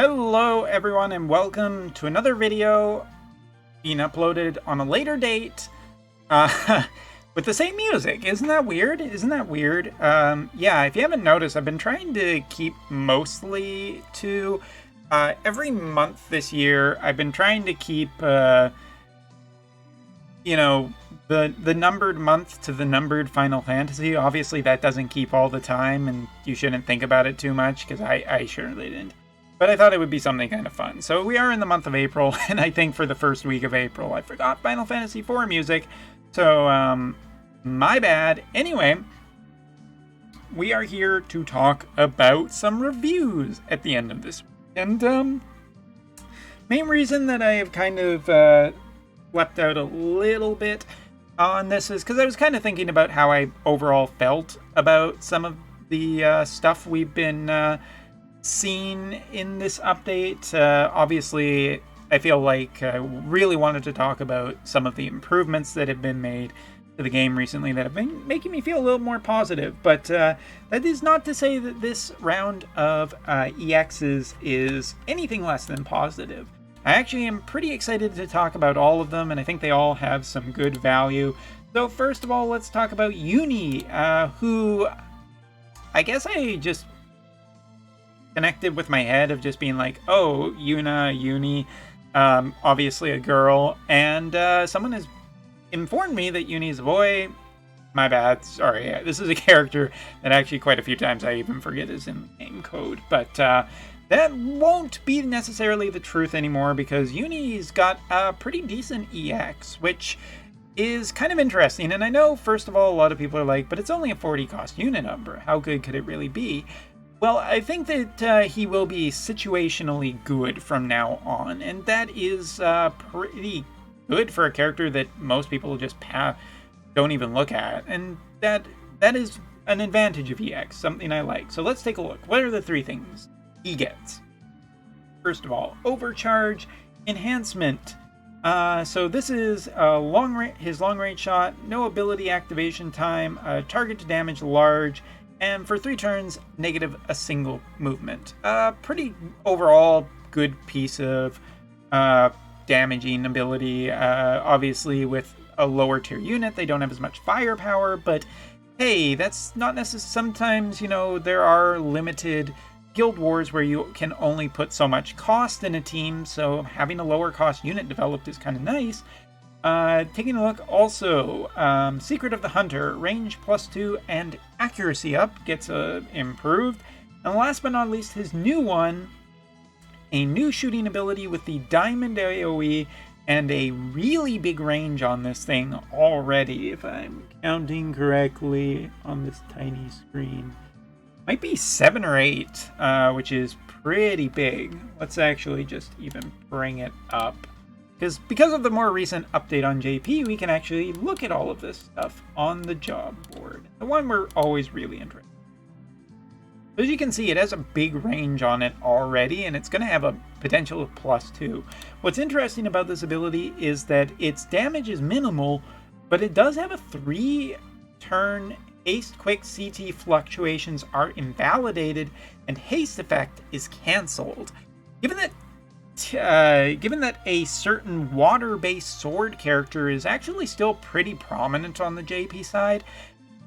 Hello everyone and welcome to another video being uploaded on a later date with the same music. Isn't that weird? Yeah, if you haven't noticed, I've been trying to keep mostly to every month this year. I've been trying to keep the numbered month to the numbered Final Fantasy. Obviously that doesn't keep all the time and you shouldn't think about it too much because I surely didn't. But I thought it would be something kind of fun. So we are in the month of April, and I think for the first week of April, I forgot Final Fantasy IV music. So, my bad. Anyway, we are here to talk about some reviews at the end of this week. And, main reason that I have kind of leapt out a little bit on this is because I was kind of thinking about how I overall felt about some of the stuff we've been seen in this update. Obviously, I feel like I really wanted to talk about some of the improvements that have been made to the game recently that have been making me feel a little more positive. But that is not to say that this round of EXs is anything less than positive. I actually am pretty excited to talk about all of them, and I think they all have some good value. So first of all, let's talk about Yuni, who I guess I just connected with my head of just being like, oh, Yuni, obviously a girl, and someone has informed me that Yuni's a boy. My bad, sorry. This is a character that actually quite a few times I even forget is in the game code, but that won't be necessarily the truth anymore because Yuni's got a pretty decent EX, which is kind of interesting. And I know, first of all, a lot of people are like, but it's only a 40 cost unit number. How good could it really be? Well, I think that he will be situationally good from now on, and that is pretty good for a character that most people just don't even look at, and that is an advantage of EX, something I like. So let's take a look. What are the three things he gets? First of all, Overcharge Enhancement. So this is his long-range shot, no ability activation time, target to damage large, and for 3 turns, negative a single movement. Pretty overall good piece of damaging ability. Obviously, with a lower tier unit, they don't have as much firepower, but hey, that's not necessary. Sometimes, there are limited guild wars where you can only put so much cost in a team, so having a lower cost unit developed is kind of nice. Taking a look also, Secret of the Hunter, range +2 and accuracy up gets improved. And last but not least, his new one, a new shooting ability with the Diamond AoE and a really big range on this thing already, if I'm counting correctly on this tiny screen. Might be 7 or 8, which is pretty big. Let's actually just even bring it up. Because of the more recent update on JP, we can actually look at all of this stuff on the job board. The one we're always really interested in. As you can see, it has a big range on it already, and it's going to have a potential of +2. What's interesting about this ability is that its damage is minimal, but it does have a 3-turn haste quick. CT fluctuations are invalidated, and haste effect is cancelled. Given that a certain water-based sword character is actually still pretty prominent on the JP side,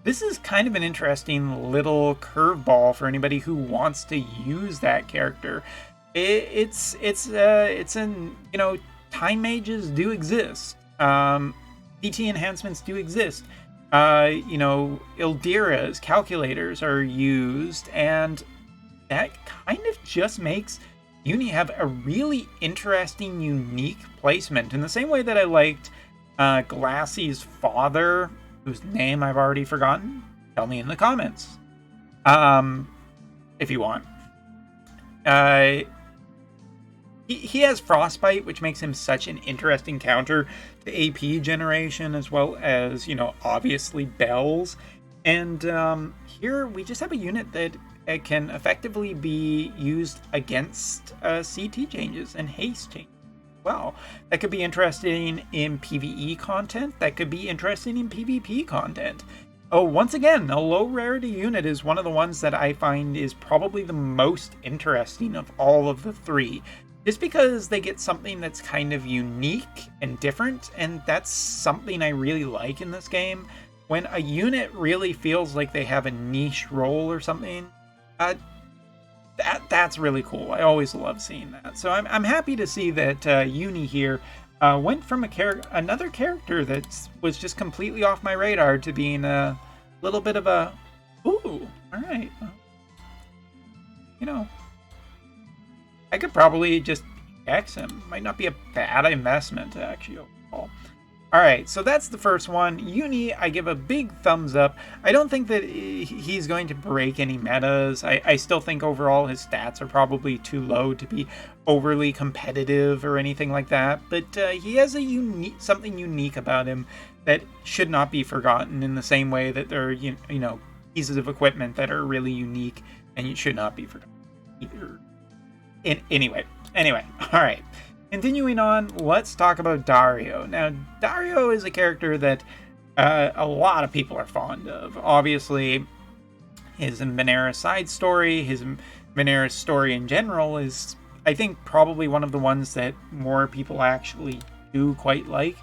this is kind of an interesting little curveball for anybody who wants to use that character. It's time mages do exist. CT enhancements do exist. Ildira's calculators are used, and that kind of just makes Yuni have a really interesting, unique placement. In the same way that I liked Glassy's father, whose name I've already forgotten, tell me in the comments, if you want. He has Frostbite, which makes him such an interesting counter to AP generation, as well as, obviously Bells. And here we just have a unit that can effectively be used against CT changes and haste changes. Well, that could be interesting in PvE content. That could be interesting in PvP content. Oh, once again, a low rarity unit is one of the ones that I find is probably the most interesting of all of the three. Just because they get something that's kind of unique and different, and that's something I really like in this game. When a unit really feels like they have a niche role or something, that's really cool. I always love seeing that. So I'm happy to see that Yuni here went from another character that was just completely off my radar to being a little bit of a, ooh, all right. You know, I could probably just X him. Might not be a bad investment, actually, overall. Alright, so that's the first one. Yuni, I give a big thumbs up. I don't think that he's going to break any metas. I still think overall his stats are probably too low to be overly competitive or anything like that. But he has something unique about him that should not be forgotten, in the same way that there are, you know, pieces of equipment that are really unique and you should not be forgotten either. Anyway, all right. Continuing on, let's talk about Dario. Now, Dario is a character that a lot of people are fond of. Obviously, his Vinera side story, his Vinera story in general is, I think, probably one of the ones that more people actually do quite like.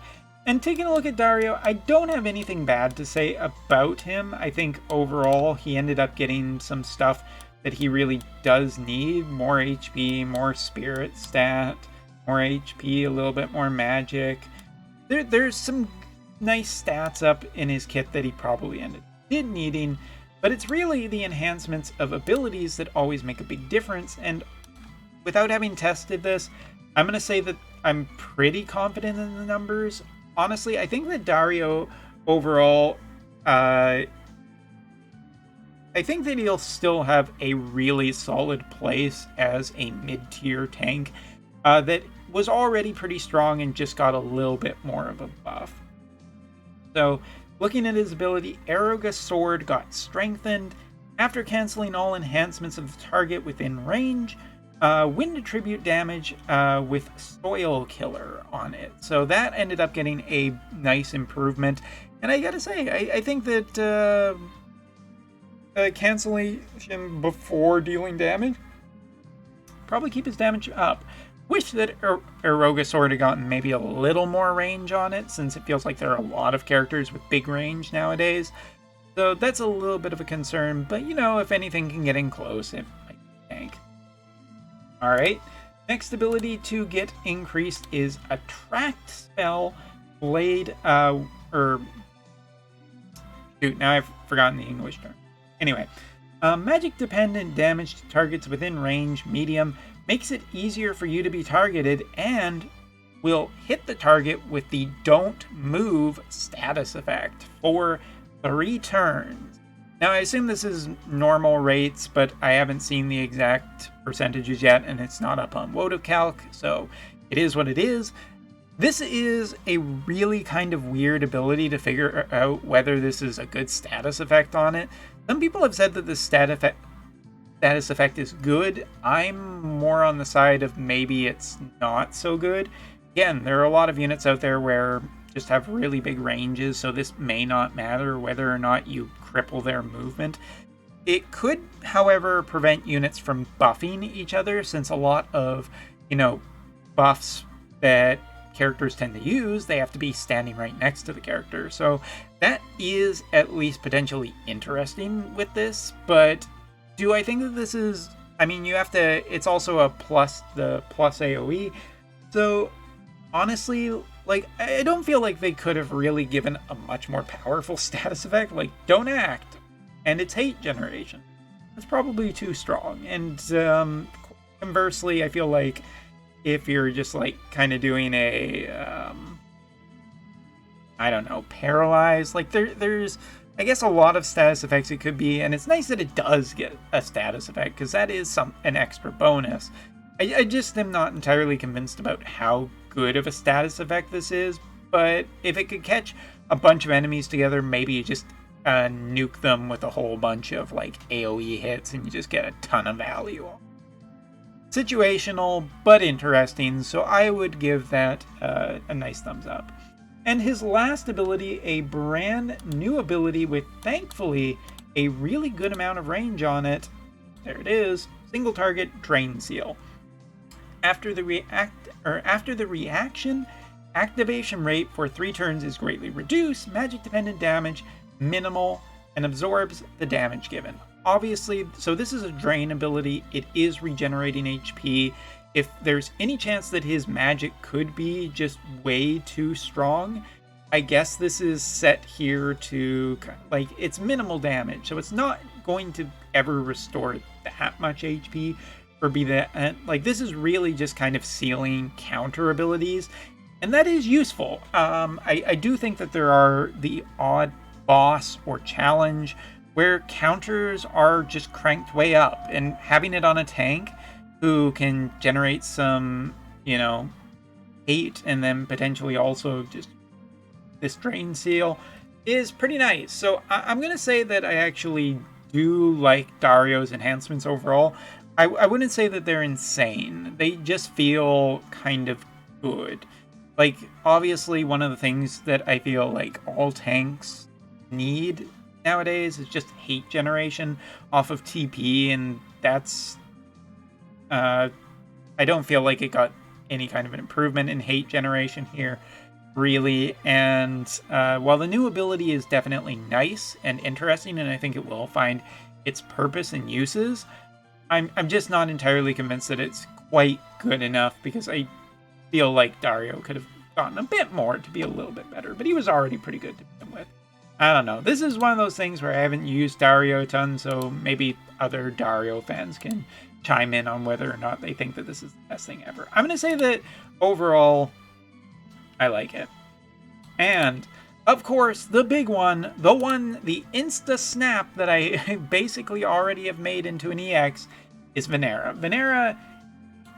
And taking a look at Dario, I don't have anything bad to say about him. I think overall he ended up getting some stuff that he really does need. More HP, more spirit stat, more HP, a little bit more magic. There's some nice stats up in his kit that he probably did needing, but it's really the enhancements of abilities that always make a big difference. And without having tested this, I'm going to say that I'm pretty confident in the numbers. Honestly, I think that Dario overall, I think that he'll still have a really solid place as a mid-tier tank that was already pretty strong and just got a little bit more of a buff. So, looking at his ability, Aeroga Sword got strengthened. After canceling all enhancements of the target within range, wind attribute damage with Soil Killer on it. So that ended up getting a nice improvement. And I gotta say, I think that cancellation before dealing damage probably keep his damage up. Wish that Aeroga Sword had gotten maybe a little more range on it, since it feels like there are a lot of characters with big range nowadays. So that's a little bit of a concern, but you know, if anything can get in close, it might tank. Alright, next ability to get increased is Attract Spell Blade, now I've forgotten the English term. Anyway, magic dependent damage to targets within range, medium, makes it easier for you to be targeted and will hit the target with the Don't Move status effect for 3 turns. Now, I assume this is normal rates, but I haven't seen the exact percentages yet, and it's not up on Wotv Calc, so it is what it is. This is a really kind of weird ability to figure out whether this is a good status effect on it. Some people have said that the status effect is good. I'm more on the side of maybe it's not so good. Again, there are a lot of units out there where just have really big ranges, so this may not matter whether or not you cripple their movement. It could, however, prevent units from buffing each other, since a lot of, buffs that characters tend to use, they have to be standing right next to the character. So that is at least potentially interesting with this, but do I think that this is, you have to, it's also a plus AoE. So honestly, I don't feel like they could have really given a much more powerful status effect, like Don't Act, and it's hate generation. That's probably too strong. And conversely, I feel like if you're just kind of doing a, paralyzed, there's, I guess, a lot of status effects it could be, and it's nice that it does get a status effect, because that is an extra bonus. I just am not entirely convinced about how good of a status effect this is, but if it could catch a bunch of enemies together, maybe you just nuke them with a whole bunch of AoE hits, and you just get a ton of value. Situational, but interesting, so I would give that a nice thumbs up. And his last ability, a brand new ability with, thankfully, a really good amount of range on it. There it is. Single target Drain Seal. After the reaction, activation rate for 3 turns is greatly reduced, magic dependent damage minimal, and absorbs the damage given. Obviously, so this is a drain ability. It is regenerating HP. If there's any chance that his magic could be just way too strong, I guess this is set here to, like, it's minimal damage, so it's not going to ever restore that much HP or be that, like, this is really just kind of sealing counter abilities, and that is useful. I do think that there are the odd boss or challenge where counters are just cranked way up, and having it on a tank who can generate some, hate and then potentially also just this drain seal is pretty nice. So I'm going to say that I actually do like Dario's enhancements overall. I wouldn't say that they're insane. They just feel kind of good. Like, obviously, one of the things that I feel like all tanks need nowadays is just hate generation off of TP, and that's I don't feel like it got any kind of an improvement in hate generation here, really. And while the new ability is definitely nice and interesting, and I think it will find its purpose and uses, I'm just not entirely convinced that it's quite good enough, because I feel like Dario could have gotten a bit more to be a little bit better, but he was already pretty good to begin with. I don't know. This is one of those things where I haven't used Dario a ton, so maybe other Dario fans can chime in on whether or not they think that this is the best thing ever. I'm going to say that overall, I like it. And, of course, the big one, the insta-snap that I basically already have made into an EX is Vinera. Vinera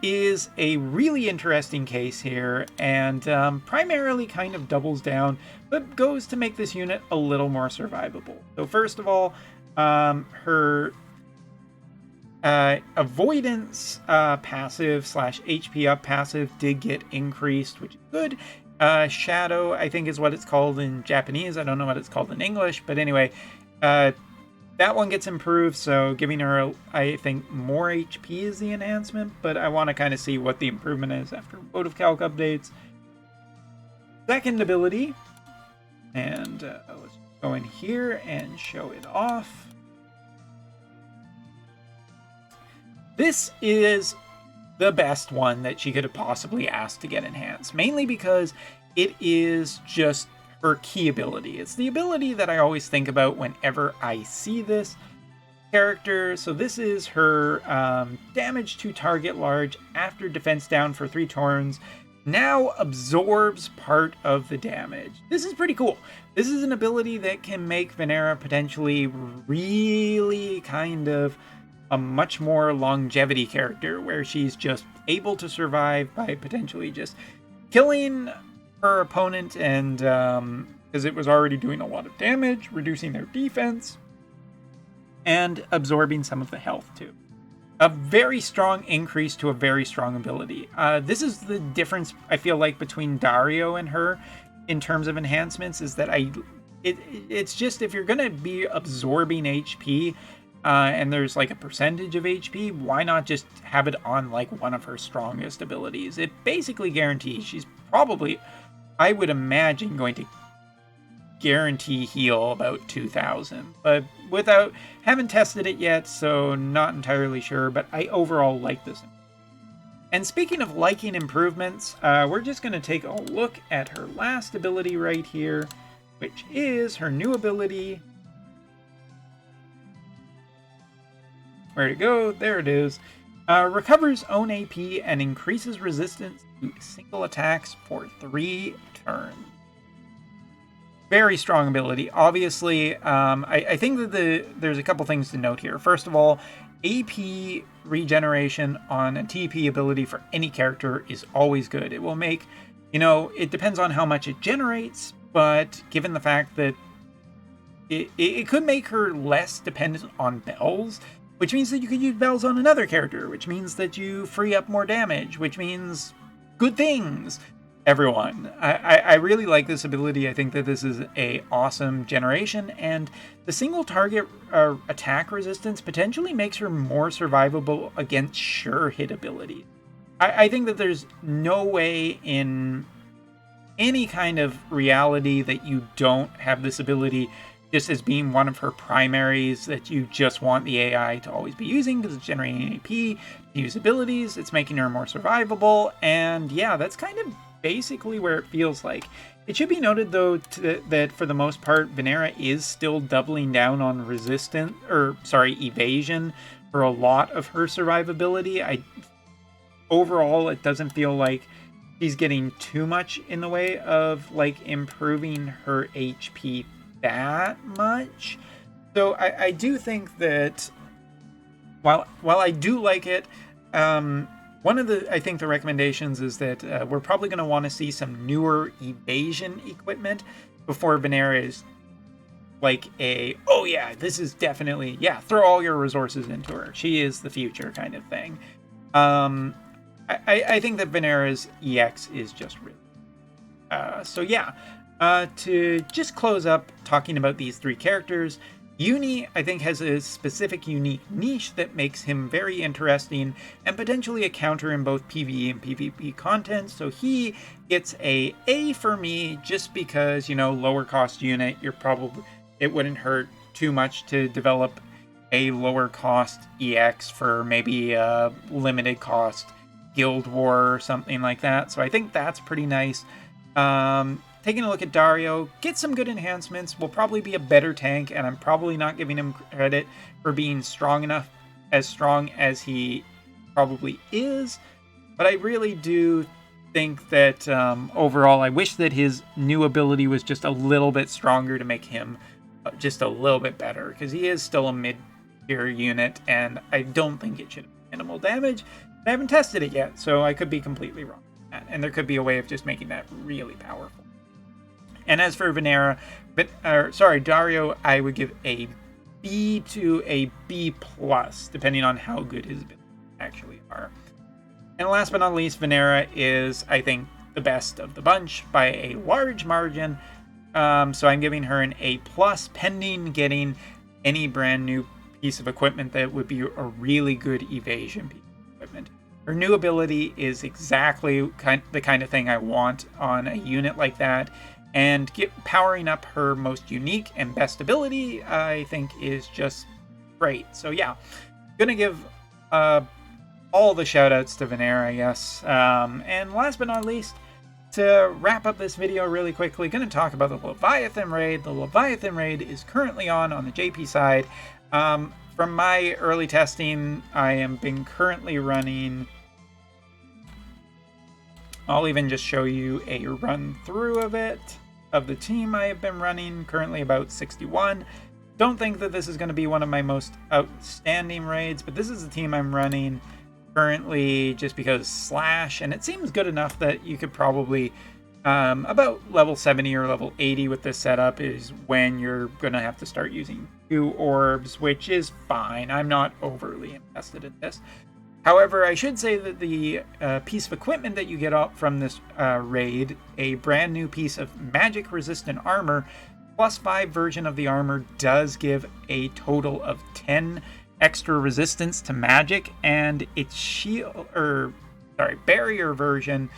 is a really interesting case here, and primarily kind of doubles down, but goes to make this unit a little more survivable. So first of all, her avoidance passive / HP up passive did get increased, which is good. Shadow, I think, is what it's called in Japanese. I don't know what it's called in English, but anyway, that one gets improved, so giving her, I think, more HP is the enhancement, but I want to kind of see what the improvement is after Wotv Calc updates. Second ability, and let's go in here and show it off. This is the best one that she could have possibly asked to get enhanced, mainly because it is just her key ability. It's the ability that I always think about whenever I see this character. So this is her damage to target large after defense down for 3 turns. Now absorbs part of the damage. This is pretty cool. This is an ability that can make Vinera potentially really kind of a much more longevity character, where she's just able to survive by potentially just killing her opponent, and because it was already doing a lot of damage, reducing their defense, and absorbing some of the health too. A very strong increase to a very strong ability. This is the difference, I feel like, between Dario and her in terms of enhancements, is that it's just, if you're going to be absorbing HP, and there's like a percentage of HP, why not just have it on like one of her strongest abilities? It basically guarantees she's probably, I would imagine, going to guarantee heal about 2,000, but haven't tested it yet, so not entirely sure, but I overall like this. And speaking of liking improvements, we're just going to take a look at her last ability right here, which is her new ability. Where'd it go? There it is. Recovers own AP and increases resistance to single attacks for 3 turns. Very strong ability. Obviously, I think that there's a couple things to note here. First of all, AP regeneration on a TP ability for any character is always good. It will make, it depends on how much it generates, but given the fact that it could make her less dependent on bells, which means that you could use bells on another character, which means that you free up more damage, which means good things. everyone. I really like this ability. I think that this is a awesome generation, and the single target attack resistance potentially makes her more survivable against sure hit abilities. I think that there's no way in any kind of reality that you don't have this ability just as being one of her primaries that you just want the AI to always be using because it's generating AP to use abilities, it's making her more survivable, and yeah, that's kind of basically where it feels like. It should be noted though that for the most part, Vinera is still doubling down on evasion for a lot of her survivability. Overall, it doesn't feel like she's getting too much in the way of like improving her HP that much. So I do think that while I do like it, one of the, I think the recommendations is that we're probably going to want to see some newer evasion equipment before Vinera is like oh yeah, this is definitely, yeah, throw all your resources into her. She is the future kind of thing. I think that Vinera's EX is just really... so yeah, to just close up talking about these three characters, Yuni, I think, has a specific unique niche that makes him very interesting and potentially a counter in both PvE and PvP content, so he gets a A for me just because, you know, lower cost unit, it wouldn't hurt too much to develop a lower cost EX for maybe a limited cost Guild War or something like that, so I think that's pretty nice. Taking a look at Dario, get some good enhancements, will probably be a better tank, and I'm probably not giving him credit for being as strong as he probably is, but I really do think that overall, I wish that his new ability was just a little bit stronger to make him just a little bit better, because he is still a mid-tier unit, and I don't think it should have minimal damage. I haven't tested it yet, so I could be completely wrong. And there could be a way of just making that really powerful. And as for Vinera, Dario, I would give a B to a B+, depending on how good his abilities actually are. And last but not least, Vinera is, I think, the best of the bunch by a large margin. So I'm giving her an A+, pending getting any brand new piece of equipment that would be a really good evasion piece of equipment. Her new ability is exactly the kind of thing I want on a unit like that, and powering up her most unique and best ability, I think, is just great. So yeah, gonna give all the shoutouts to Vinera, I guess. And last but not least, to wrap up this video really quickly, gonna talk about the Leviathan raid. The Leviathan raid is currently on the JP side. From my early testing, I am been currently running... I'll even just show you a run through of it, of the team I have been running, currently about 61. Don't think that this is going to be one of my most outstanding raids, but this is the team I'm running currently just because Slash, and it seems good enough that you could probably, about level 70 or level 80 with this setup is when you're going to have to start using 2 orbs, which is fine. I'm not overly invested in this. However, I should say that the piece of equipment that you get up from this raid, a brand new piece of magic-resistant armor, +5 version of the armor, does give a total of 10 extra resistance to magic, and its barrier version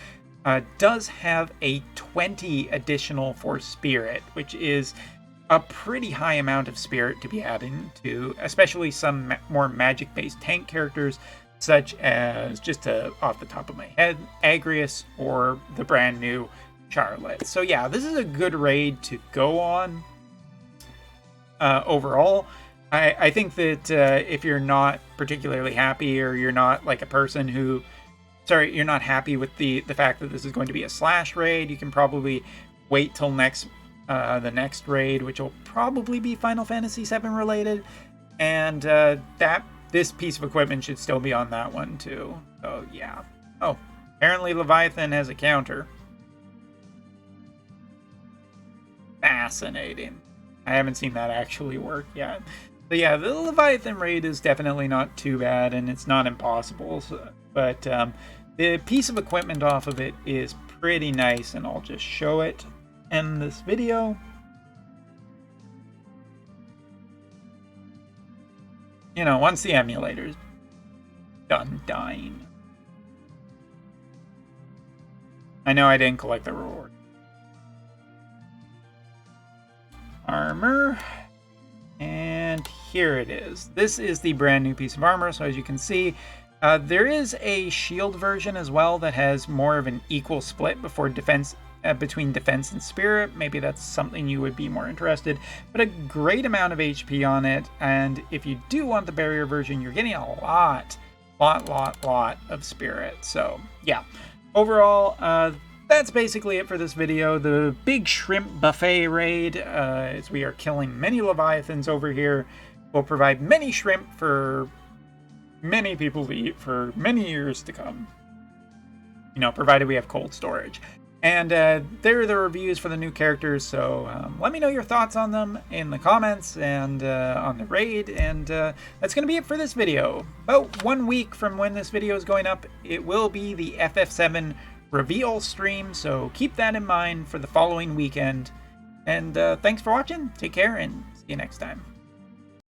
does have a 20 additional for spirit, which is a pretty high amount of spirit to be adding to, especially some more magic-based tank characters, such as, just off the top of my head, Agrius or the brand new Charlotte. So yeah, this is a good raid to go on overall. I think that if you're not particularly happy, or you're not like a person who... you're not happy with the fact that this is going to be a Slash raid, you can probably wait till the next raid, which will probably be Final Fantasy VII related, and this piece of equipment should still be on that one too. So yeah. Oh, apparently Leviathan has a counter. Fascinating. I haven't seen that actually work yet. So yeah, the Leviathan raid is definitely not too bad, and it's not impossible. But the piece of equipment off of it is pretty nice, and I'll just show it in this video. You know, once the emulator's done dying. I know I didn't collect the reward. Armor. And here it is. This is the brand new piece of armor, so as you can see, there is a shield version as well that has more of an equal split between defense and spirit. Maybe that's something you would be more interested, but a great amount of HP on it. And if you do want the barrier version, you're getting a lot of spirit. So yeah, overall, that's basically it for this video. The big shrimp buffet raid, as we are killing many Leviathans over here, will provide many shrimp for many people to eat for many years to come. You know, provided we have cold storage. And there are the reviews for the new characters, so let me know your thoughts on them in the comments and on the raid. And that's going to be it for this video. About 1 week from when this video is going up, it will be the FF7 reveal stream, so keep that in mind for the following weekend. And thanks for watching, take care, and see you next time.